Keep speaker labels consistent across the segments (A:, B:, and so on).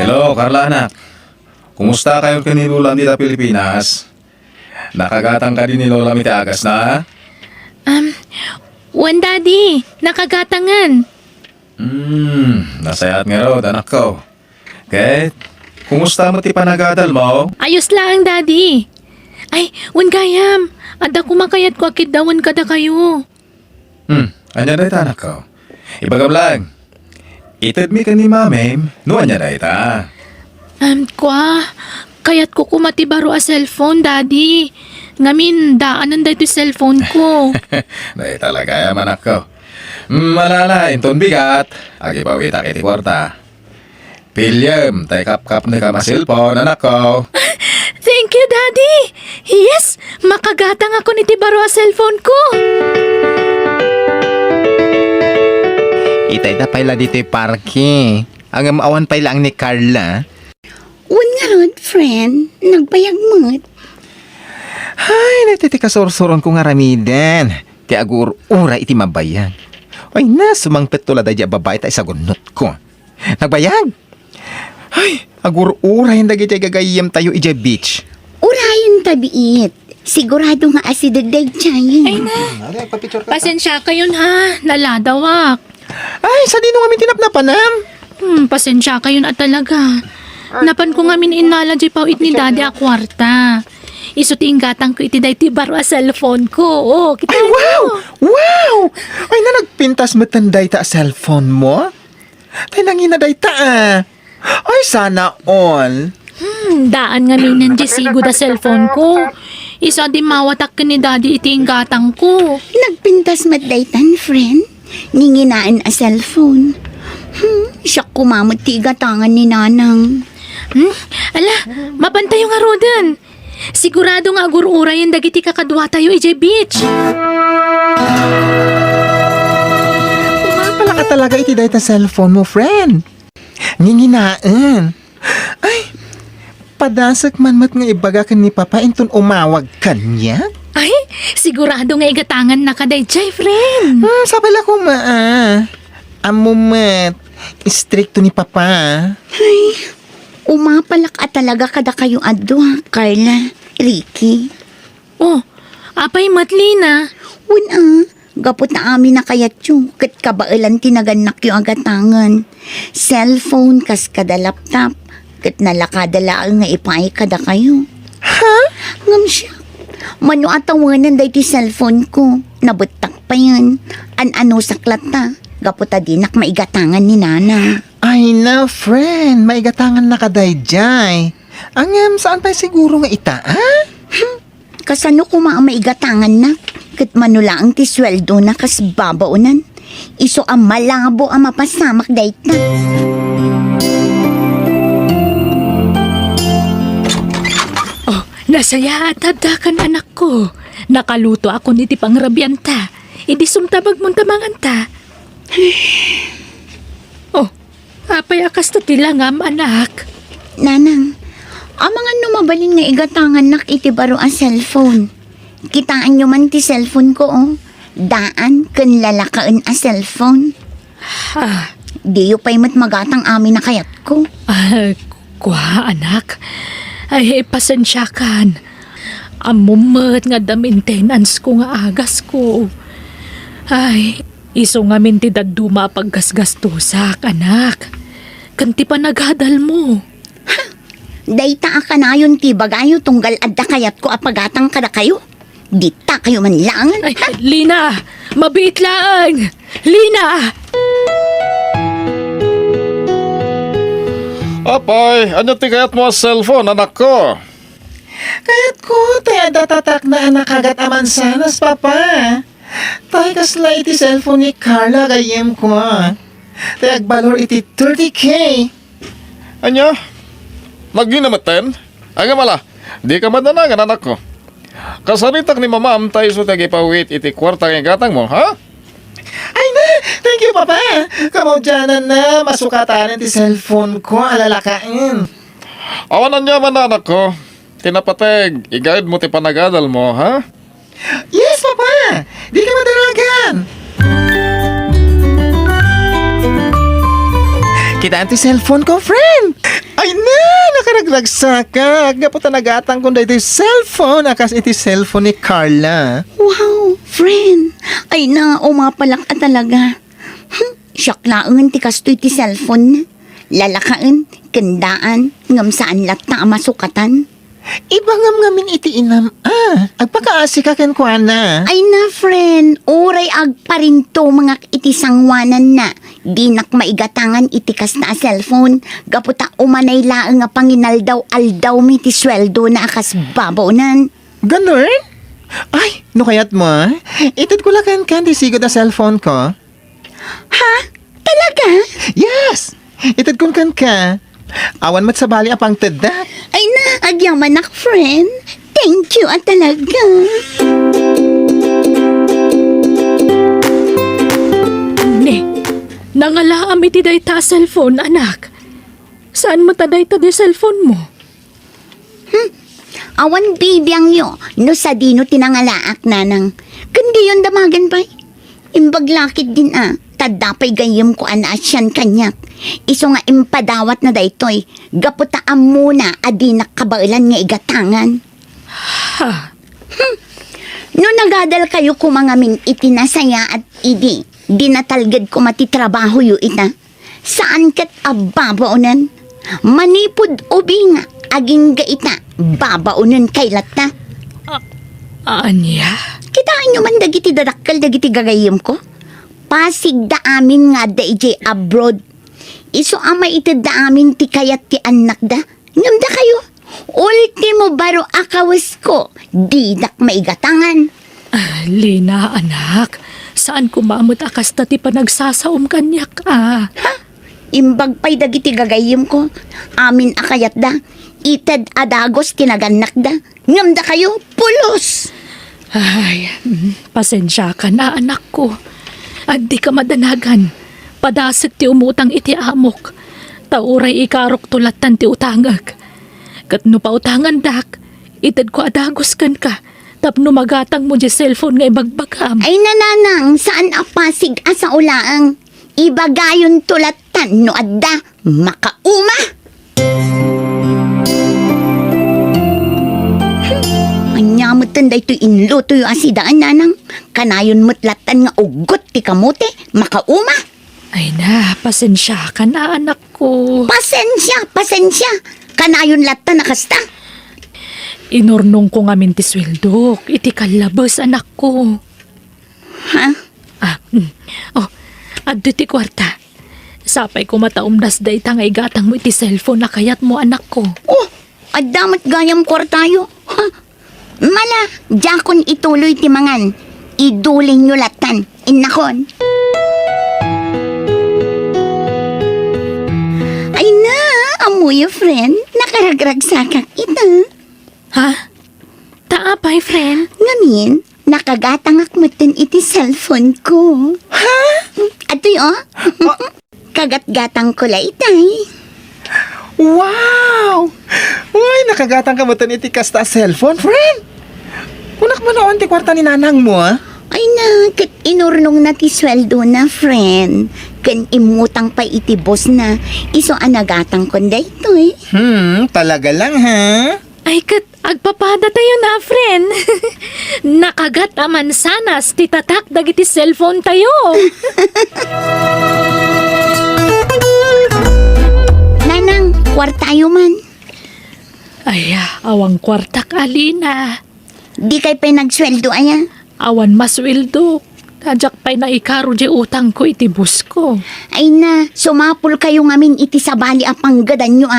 A: Hello, Carla anak. Kumusta kayo ni Lola dito Pilipinas? Nakagatang ka din ni Lola mi agas na?
B: Wan daddy, nakagatangan.
A: Nasayat nga raw, anak ko. Kahit, kumusta mo ti panagadal mo?
B: Ayos lang daddy. Ay, wan gayam. Ada kumakayat ko akit dawan kada kayo.
A: Anya na ita anak ko. Ibagam lang. Itad mi ka ni mamem, no anya na ita.
B: Kwa, kayat ko kumati baro a cellphone daddy. Ngamin, daanan da ito cellphone ko.
A: Dahil talaga yaman anak ko. Malala, inton bigat. Agi pa wita kiti kwarta. Pilyam, tay kap-kap na ka masilpon, anak ko.
B: Thank you daddy. Yes, makagatang ako ni baro a cellphone ko.
C: Itay pala dito yung parke. Ang maawan pa lang ni Carla.
D: Un nga rod, friend. Nagbayag mo't.
C: Ay, nagtitikasor-soron ko nga ramidan. Kaya agur-ura iti mabayag. Ay na, sumangpet tula da babae tayo sa gunot ko. Nagbayag. Ay, agur-ura hindi kita gagayam tayo ija beach.
D: Urayan tabiit. Sigurado nga asidagdag siya.
B: Ay na, pasensya kayo ha. Naladawak.
C: Ay, sa dino kami tinapnapanam.
B: Pasensya kayo na talaga. Napan ko nga inala di pa it ni daddy a kwarta. Isuting gatang ko iti day ti baro a cellphone ko. Oh, kita
C: Ay, wow!
B: mo.
C: Wow! Ay na nagpintas matanday ta cellphone mo? Tay nanginaday ta Ay, sana all.
B: Daan nga minan di sigo da cellphone ko. Isa di mawatak ka ni daddy iti gatang ko.
D: Nagpintas matdaytan, friend. Ninginaan a cellphone. Siya kumamot tigatangan ni nanang.
B: Ala, mabantayo nga rodan. Sigurado nga agur-ura yung dagiti kakadwa tayo ije beach.
C: Pumapala ka talaga iti dahil ta cellphone mo, friend. Nginginaan. Ay, padasak man mat nga ibaga ka ni Papa inton umawag kanya?
B: Ay, sigurado nga igatangan na kaday jay, friend.
C: Sabala ko Amo mat, stricto ni Papa.
D: Ay, umapalak at talaga kada kayo adwa, Carla, Ricky.
B: Oh, apay matlina.
D: Un gapot na amin na kayat yung kat kabailan tinaganak yung agatangan. Cellphone kas kada laptop, kat nalakadala nga ipay kada kayo.
C: Ha?
D: Ngam siya. Mano atawanan dahi ti cellphone ko. Nabutak pa yan. Ano saklat ta. Gaputa dinak maigatangan ni Nana.
C: Ay na, friend. Maigatangan na kadayjay. Saan pa siguro nga ita, ha?
D: Kasano ko maigatangan na? Kat manula ang ti sweldo na kas babaunan. Iso ang malabo ang mapasamak dahi ta.
B: Oh, nasaya at habdakan anak ko. Nakaluto ako ni ti pangrabyanta. Idi sumtabag mong tamanganta. Oh, apay akas to tilangam anak.
D: Nanang, ang mga numabalin nga igatangan nak iti baro ang cellphone. Kitaan nyo man ti cellphone ko, oh. Daan kan lalakaan a cellphone. Di yu pa'y mat magatang amin na kayat ko.
B: Kwa anak. Ay, pasensya kan. Amumet nga da maintenance ko nga agas ko. Ay, iso nga minti daduma paggasgastusak, anak. Kanti pa naghadal mo.
D: Dayta ka na yun ti bagayo tunggal adda kayat ko apagatang kada kayo. Dita kayo man lang.
B: Ay, Lina! Mabit lang! Lina!
A: Apay, ano ti kayat mo cellphone, anak ko?
C: Kaya't ko, tayo datatak na anak kagat aman sanas, Papa. Tayo kasla iti cellphone ni Carla kayem ko. Tayo agbalor iti 30K.
A: Anya? Nagginamaten? Aga mala, di ka madanagan, anak ko. Kasaritak ni mamam tayo so tagipawit iti kwarta ng gatang mo, ha?
C: Ay na, thank you, Papa. Kamudyanan na, masukatanan ti cellphone ko, alalakain.
A: Awanan niya man, anak ko. Tinapateg, i-guide mo ti panagadal mo, ha?
C: Yes, Papa. Di ka madanagan. Kita ti cellphone ko, friend. Ay na, nakaraglagsaka. Gaputa nagatang ko na iti cellphone. Akas iti cellphone ni Carla.
D: Wow, friend. Ay na, umapalak ka talaga. Syaklaan ti kastoy ti cellphone. Lalakaan, kendaan, ngam saan latta masukatan.
C: Ibangam ngamin iti inam. Agpakaasi ka ken kuana.
D: Ay na, friend, oray agparinto mga iti sangwanan na. Di nak maigatangan iti kas na cellphone. Gaputa umanay laang nga panginaldaw-aldaw mi ti sweldo na akas babawnan.
C: Ganun? Ay, no kayat mo, itid ko lang kan di sigod na cellphone ko.
D: Ha? Talaga?
C: Yes! Itid ko kan ka. Awan mat sa bali apang tedak.
D: Ay na, agyaman nak, friend. Thank you at talaga.
B: Ne, nangalaam iti dayta cellphone, anak. Saan mo taday di cellphone mo?
D: Awan bibiyang yo, no sa dino tinangalaak nanang. Kundi yun damagan pa. Imbaglakit din tadapay gayem ko anaasyan kanyak. Iso nga impadawat na daytoy, gaputaan muna adi nakabailan nga igatangan.
B: Ha?
D: No nagadal kayo kumangamin itinasaya at idi, dinatalgad ko matitrabaho yu ita. Saan kat ababaunan? Manipod ubi nga, aging gaita, babaunan kay latta.
B: Anya?
D: Kitaan nyo man dagiti dadakkel dagiti gagayem ko. Pasig da amin nga da ije abroad. Iso ama iti da amin ti kayat ti anak da. Ngam da kayo. Ultimo baro akawas ko. Di dak maigatangan.
B: Lina, anak. Saan kumamot akas na ti panagsasaom kanyak,
D: Ha? Imbag pa'y dagiti gagayem ko. Amin akayat da. Ited adagos tinaganak da. Ngam da kayo. Pulos!
B: Ay, pasensya ka na, anak ko. At di ka madanagan. Padasig ti umutang iti amok. Tauray ikarok tulatan ti utangag. Kat no pa utangan dak, ited ko adagos kan ka. Tapno magatang mo di cellphone nga ibagbagam.
D: Ay nananang, saan apasig asa ulaang? Ibagayon tulatan no adda. Makauma! Anyamutan da ito inluto yung asidaan nanang. Kanayon mutlatan nga ugot ti kamote. Makauma!
B: Ay na, pasensya ka na, anak ko.
D: Pasensya, pasensya. Kanayon latan nakasta.
B: Inurnong ko nga minti sweldo. Iti kalabas, anak ko.
D: Ha?
B: Oh, adto ti kwarta. Sapay ko mataumdas da itang igatang mo iti cellphone na kayat mo, anak ko.
D: Oh, adamat gayam kwartayo. Ha? Mala, jakon ituloy ti mangan. Iduling nyo latan. Inakon. Ay na, amoy friend. Nakaragragsakak ita.
B: Ha? Taapay, friend?
D: Ngamin, nakagatangak mo tin iti cellphone ko. Ha? Atoy Kagat-gatang ko la itay.
C: Wow! Uy, nakagatang ka mo tan iti kasta cellphone, friend. Kunak mo noon ti kwarta ni nanang mo,
D: Ay na, kat inurnong na ti sweldo na, friend. Kan imutang pa iti boss na. Iso anagatang ko da ito
C: talaga lang ha?
B: Ay, kat, agpapada tayo na, friend. Nakagat aman sanas, titatak dagiti cellphone tayo.
D: Nanang, kwartayo man.
B: Ay, awang kwartak, Alina.
D: Di kay pa nagsweldo aya.
B: Awan masweldo. Tadyak pa'y naikaro di utang ko iti bus ko.
D: Ay na, sumapul kayo ngamin iti sabali apanggadan nyo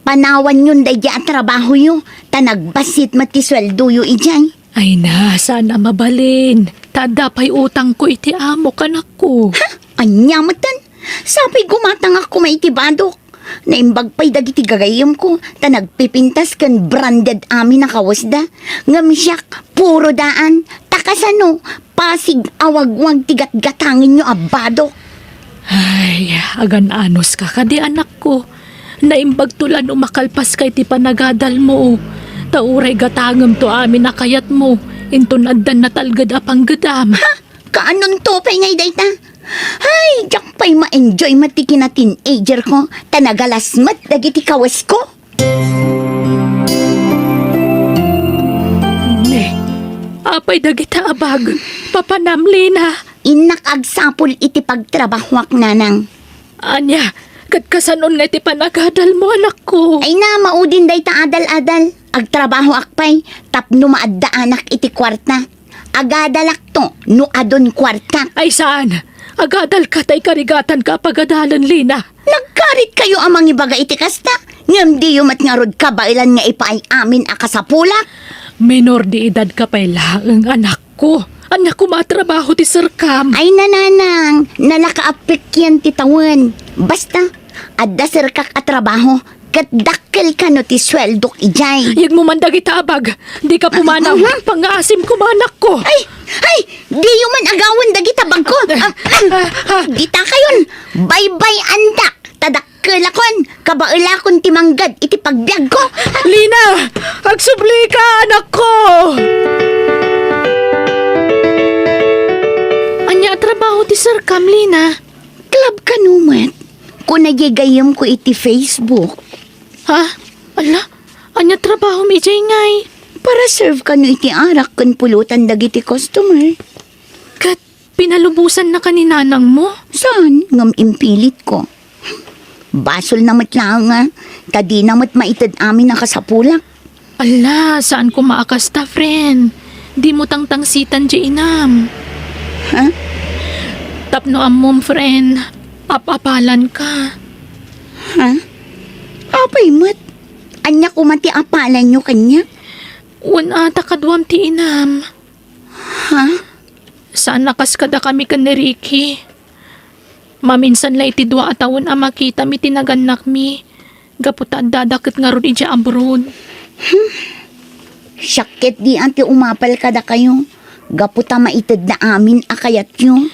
D: Panawan yun day at trabaho yo. Tanagbasit mati sweldo yo ijay.
B: Ay na, sana mabalin. Tadapay utang ko iti amo kanak ko.
D: Anyamatan, sabi gumatang ako maitibadok. Naimbag pa'y dagiti gagayam ko. Tanagpipintas kan branded amin na kawasda. Ngamisyak, puro daan. Takasano, pasig awag-wag tigat-gatangin nyo abadok.
B: Ay, agan anos ka kadi anak ko. Naimbag tulan umakalpas kay ti panagadal mo. Tauray gatangam to amin na kayat mo. Inton addan na talgad apang gadam.
D: Ha? Kaanon to pa'y ngay dayta? Ay, jak Pay ma-enjoy matiki na teenager ko, tanagalasmat dagiti kawas ko.
B: Ne, apay dagita abag, papanamli na.
D: Inak agsapol iti pagtrabahuak nanang.
B: Anya, katkasanon nga iti panagadal mo anak ko.
D: Ay na, maudin day ta adal-adal. Agtrabaho akpay, tapno maadda anak iti kwarta. Agadalak to, no adon kwarta.
B: Ay saan? Agadal ka tay karigatan ka pagadalan Lina.
D: Nagkarit kayo amang ibaga iti kasta. Ngam di yumat nga rod kabailan nga ipaay amin akasapulak.
B: Menor di edad ka pa'y laang anak ko. Anak ko matrabaho ti Sir Cam.
D: Ay nananang, nalakaapik yan titawan. Basta, adda sir kak atrabaho, kat dakkel ka no ti sweldok ijay.
B: Yag mo man dagita abag. Di ka pumanaw. Pangasim ko manak ko.
D: Ay, di yuman agawan dagita bag ko. Dita kayon, bye-bye andak. Tadakkel akon, kabailakon ti manggad iti pagbiag ko.
B: Lina, agsubli ka anak ko. Anya trabaho ti Sir Cam, Lina.
D: Club ka numat. Kung nagigayam ko iti Facebook,
B: Ha? Ala, anya trabaho mi jay ngay.
D: para serve ka no iti arak kan pulutan dagiti customer.
B: Kat pinalubusan na kaninanang mo.
D: Saan? Ngam impilit ko. Basol na matlang nga. Tadi na mat maitad amin nakasapulak.
B: Ala, saan ko maakasta, friend? Di mo tangtangsitan di inam.
D: Ha?
B: Tapno amom, friend. Apapalan ka.
D: Ha? Apay mat. Anya kumati apalan nyo kanya.
B: Ata kadwam ti inam.
D: Ha?
B: Saan nakas kada kami kan ni Ricky? Maminsan la iti 2 atawon a makita mi tinaganak mi. Gaputa dadakit nga ron ija abroad.
D: Syakit di anti umapal kada kayo. Gaputa maitad na amin akayat nyo.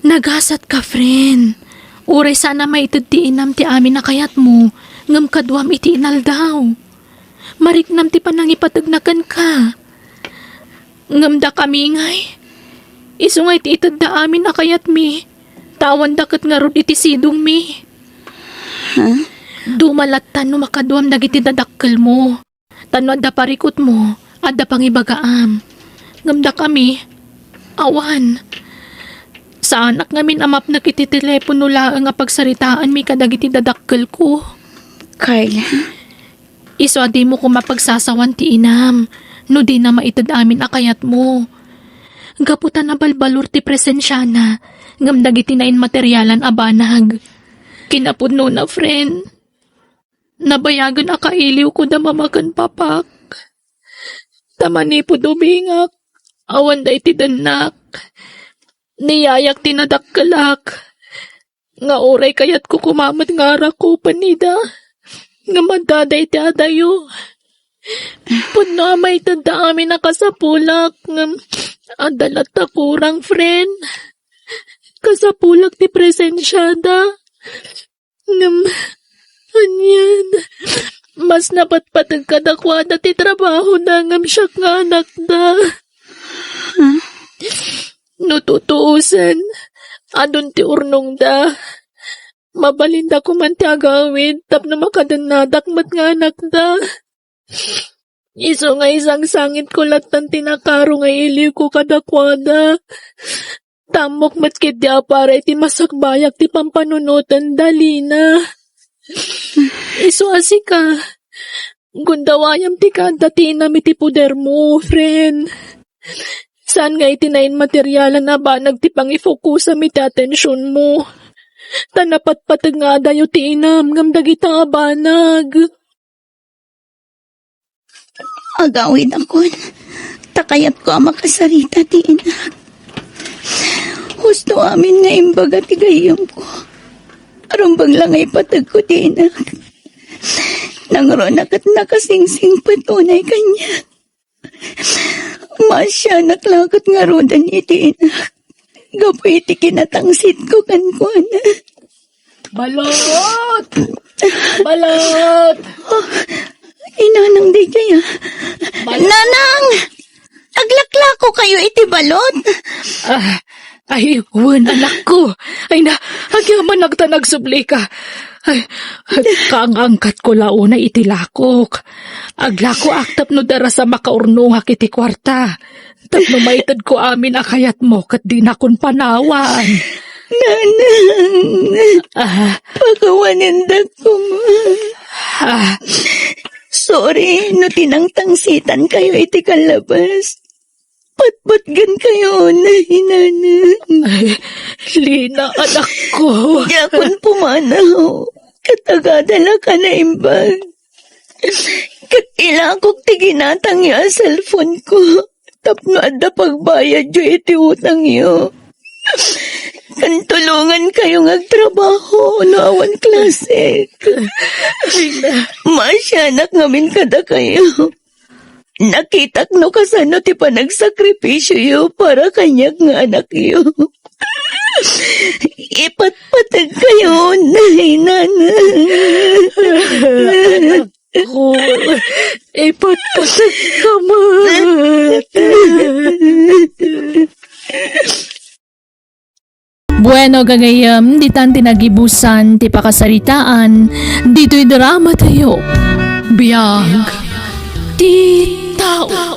B: Nagasat ka, friend. Uray sana maitid ti inam ti amin na kayat mo. Ngam kadwam iti inal daw. Mariknam ti panangipatagnakan ka. Ngam da kami ngay. Isungay ti itad da amin na kayat mi. Tawan dakat nga rod iti sidong mi. Dumalatan no makadwam dagiti dadakkel mo. Tano adda parikot mo. Adda pangibagaam. Ngam da kami. Awan. Sa anak ngamin amap na kiti telepono lang nga pagsaritaan mi kadagiti dadakkel ko.
D: Carla,
B: Iso adi mo kung mapagsasawan ti inam. No di na maitad amin akayat mo. Gaputan na balbalur ti presensya na. Ngam dagiti na materialan abanag. Kinapudno na, friend. Nabayagan akailiw ko da mamakan papak. Tamani po dumingak. Awan da iti danak. Niyayak tinadakkalak. Nga oray kayat ko kumamat nga ko panida. Nga madaday ti adayo. Puno may tanda amin nakasapulak. Nga adalat ta kurang, friend. Kasapulak ti presensyada. Ngam, anyan. Mas napatpatag kadakwada ti trabaho na ngam siyak nga anak da. Nututuusan, adun ti urnong da. Mabalinda ko man ti agawid, tapno makadanadakmat nga anak da. Iso nga isang sangit ko latan tinakaro nga iliw ko kadakwada. Tamok matkit di apara iti masakbayak ti pampanunutan dalina. Iso asika. Gundawayam ti kanta tinam iti puder mo, friend. Saan nga itinayin materialan na ba nagtipang ifokusam iti atensyon mo? Tanapat-patag nga dayo ti inam ngam dagita abanag.
D: agawid ako. Takayat ko ang makasarita ti inak. Gusto amin nga imbaga ti gayam ko. Arumbang lang ay patag ko ti inak. Nangronak at nakasingsing patunay kanya. Masya naklakat nga rodan iti inak. Gapoy iti kinatangsit ko kankwana.
B: Balot! Balot!
D: Oh, inanang di kaya. Nanang! Aglakla ko kayo iti balot.
B: Ay, wan, anak ko. Ay na, agyaman nagtanag subli ka. Ay, kaangangkat ko launa itilakok. Agla ko aktap no dara sa makaurnungak iti kwarta. Tapno maitad ko amin akayat mo kat di na kun panawan.
D: Nanang, pagawanindag ko mo.
B: Ah,
D: Sorry, no tinangtangsitan kayo iti kalabas. Patpatgan kayo, nanang.
B: ay, Lina, anak ko.
D: Yakon pumanaw, katagadala ka na imbag. Katilakok ti ginatang ya cellphone ko. Tapno adda pagbayad yo iti utang yo. Kantulungan kayo agtrabaho, no awan klase. Masyanak ngamin kada kayo. Nakitak no kasano ti panagsakripisyo yo para kanyag nga anak yo. Ipatpatag kayo, nahinan.
B: Ko, ipatpatag ka man.
E: Bueno gagayam, ditan tinagibusan, ti pakasaritaan, dito'y drama tayo. Biyag, ti tao.